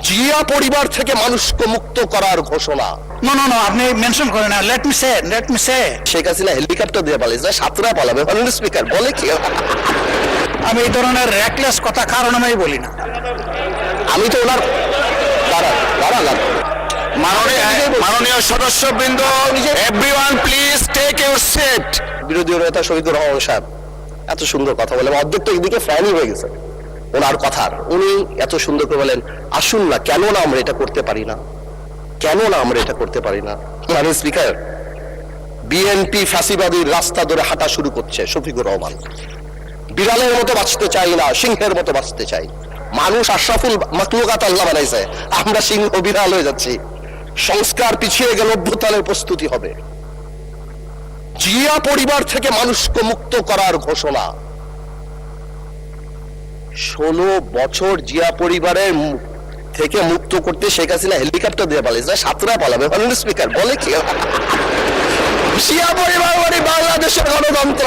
জিয়া পরিবার থেকে মানুষকে মুক্ত করার ঘোষণা। নো নো নো, আপনি মেনশন করেন না। লেট মি সে শেখ হাসিনা হেলিকপ্টার দিয়ে পালিয়েছে, সাতরা পালাবে। মাননীয় স্পিকার বলে কি? আমি এই ধরনের র্যাকলেস কথা কারণে বলি না। আমি তো ওনার দাঁড়ান মাননীয় সদস্যবৃন্দ, everyone please take your seat. বিরোধী নেতা শফিকুর রহমান সাহেব এত সুন্দর কথা বলে, অর্ধেক তো এদিকে ফ্যানই হয়ে গেছে ওনার কথার। উনি এত সুন্দর করে বলেন, আসুন না, কেন না আমরা এটা করতে পারি না, কেন না আমরা এটা করতে পারি না। মাননীয় স্পিকার, বিএনপি ফ্যাসিবাদীর রাস্তা ধরে হাঁটা শুরু করছে শফিকুর রহমান। বিড়ালের মতো বাঁচতে চাই না, সিংহের মতো বাঁচতে চাই। মানুষ আশরাফুল মাখলুকাত আল্লাহ বানাইছে, আমরা সিংহ বিড়াল হয়ে যাচ্ছি। সংস্কার পিছিয়ে গেল, অভ্যুত্থানের প্রস্তুতি হবে। জিয়া পরিবার থেকে মানুষকে মুক্ত করার ঘোষণা। 16 বছর জিয়া পরিবারের থেকে মুক্ত করতে শেখ হাসিনা হেলিকপ্টার দিয়ে পালিয়েছে, সাতরা পালাবে। মাননীয় স্পিকার বলে কি? জিয়া পরিবার মানে বাংলাদেশের গণতন্ত্র,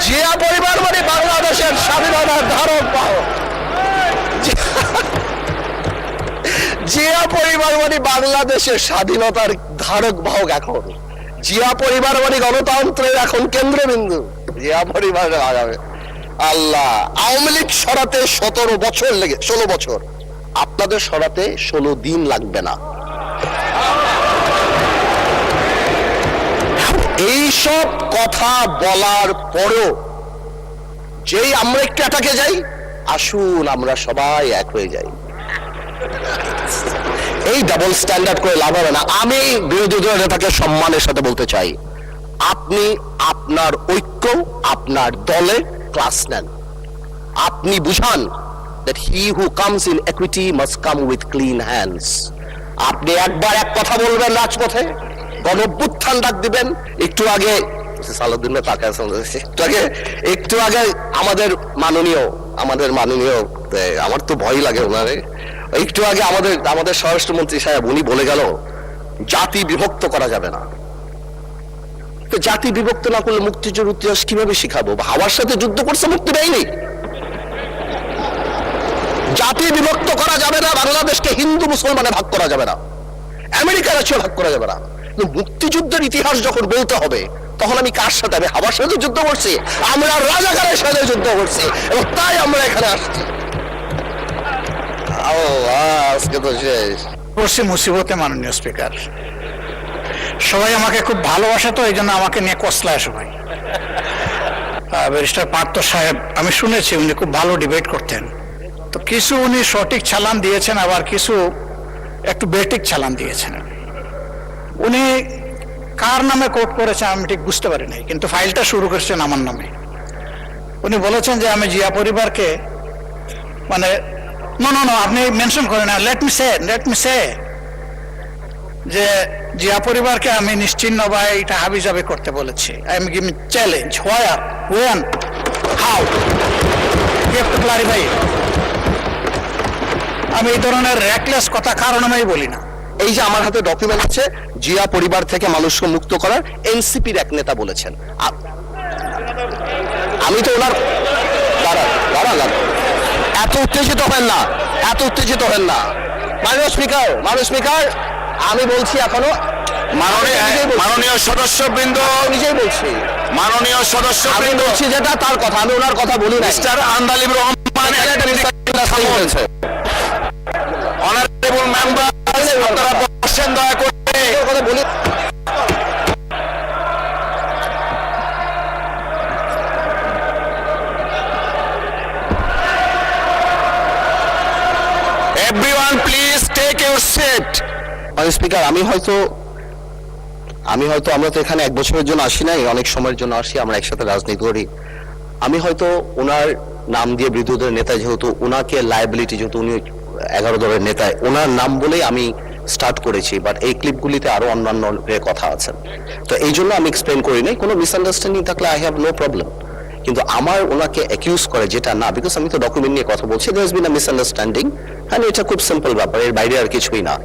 জিয়া পরিবার মানে বাংলাদেশের স্বাধীনতার ধারক বাহক, জিয়া পরিবার মানে বাংলাদেশের স্বাধীনতার ধারক বাহক। এখন জিয়া পরিবার মানে গণতন্ত্রের এখন কেন্দ্রবিন্দু। জিয়া পরিবার আগামী আল্লাহ। আওয়ামী লীগ সরাতে 16 বছর লেগে 16 বছর, আপনাদের সরাতে 16 দিন লাগবে না। এইসব কথা বলার পরও যেই আমরা একটু অ্যাটাকে যাই, আসুন আমরা সবাই এক হয়ে যাই। এই ডাবল স্ট্যান্ডার্ড করে লাভ হবে না। আমি বিরোধী দলের নেতাকে সম্মানের সাথে বলতে চাই, আপনি আপনার ঐক্য, আপনার দলে ক্লাস নেন। আপনি বুঝান that he who comes in equity must come with clean hands. আপনি একবার এক কথা বলবেন রাজপথে, গণঅভ্যুত্থান ডাক দিবেন। একটু আগে সালাউদ্দিন একটু আগে আমাদের মাননীয় আমার তো ভয় লাগে ওনারে, একটু আগে আমাদের স্বরাষ্ট্রমন্ত্রী সাহেব উনি বলে গেল জাতি বিভক্ত করা যাবে না। তো জাতি বিভক্ত না করলে মুক্তিযুদ্ধ ইতিহাস কিভাবে শিখাবো? হাওয়ার সাথে যুদ্ধ করছে মুক্তি দেয়নি। জাতি বিভক্ত করা যাবে না, বাংলাদেশকে হিন্দু মুসলমানে ভাগ করা যাবে না, আমেরিকার আছে ভাগ করা যাবে না। মুক্তিযুদ্ধের ইতিহাস যখন বলতে হবে, তখন আমি কার সাথে? আমি হাওয়ার সাথে যুদ্ধ করছি, আমরা রাজাকারের সাথে যুদ্ধ করছি, এবং তাই আমরা এখানে আসছি। আজকে তো শেষ পড়ছি মুসিবতে। মাননীয় স্পিকার, সবাই আমাকে খুব ভালোবাসে, তো এই জন্য আমাকে নিয়ে কসলায় সবাই। ব্যারিস্টার পার্থ সাহেব, আমি শুনেছি উনি খুব ভালো ডিবেট করতেন। তো কিছু উনি সঠিক চালান দিয়েছেন, আবার কিছু একটু বেঠিক চালান দিয়েছেন। উনি কার নামে কোট করেছেন আমি ঠিক বুঝতে পারি নাই, কিন্তু ফাইলটা শুরু করেছেন আমার নামে। উনি বলেছেন যে আমি জিয়া পরিবারকে মানে নো নো নো, আপনি মেনশন করেন না। লেট মি সে যে জিয়া পরিবারকে আমি নিশ্চিহ্ন বা এটা হাবিজাবি করতে বলেছি। I am giving challenge. Where, when, how, you have to clarify. আমি এই ধরনের র্যাকলেস কথা কারণে বলি না। এই যে আমার হাতে ডকুমেন্ট আছে, জিয়া পরিবার থেকে মানুষকে মুক্ত করার এনসিপির এক নেতা বলেছেন। আমি তো ওনার দাঁড়ান, এত উত্তেজিত হবেন না, এত উত্তেজিত হবেন না। মাননীয় স্পিকার, আমি বলছি এখনো মাননীয় সদস্যবৃন্দ, নিজেই বলছি, মাননীয় সদস্যবৃন্দ বলছি যেটা তার কথা, আমি ওনার কথা বলি না। Mister Andaleeb Rahman, honourable member, আপনারা বসেন দয়া করে। কথা বলি। Everyone please take your seat. Speaker, আমি হয়তো আমরা তো এখানে 1 বছরের জন্য আসি নাই, অনেক সময়ের জন্য আসি, আমরা একসাথে রাজনীতি করি। আমি হয়তো ওনার নাম দিয়ে বিরোধী দলের নেতা, যেহেতু ওনাকে লায়াবিলিটি, যেহেতু উনি 11 দলের নেতা, ওনার নাম বলেই আমি স্টার্ট করেছি। বাট এই ক্লিপগুলিতে আরো অন্যান্য কথা আছে, তো এই জন্য আমি এক্সপ্লেন করি নাই। কোনো মিসআন্ডারস্ট্যান্ডিং থাকলে আই হ্যাভ নো প্রবলেম, কিন্তু আমার ওনাকে অ্যাকিউজ করে যেটা না, বিকজ আমি তো ডকুমেন্ট নিয়ে কথা বলছি, there has been a misunderstanding, হ্যাঁ এটা খুব সিম্পল ব্যাপার, এর বাইরে আর কিছুই না।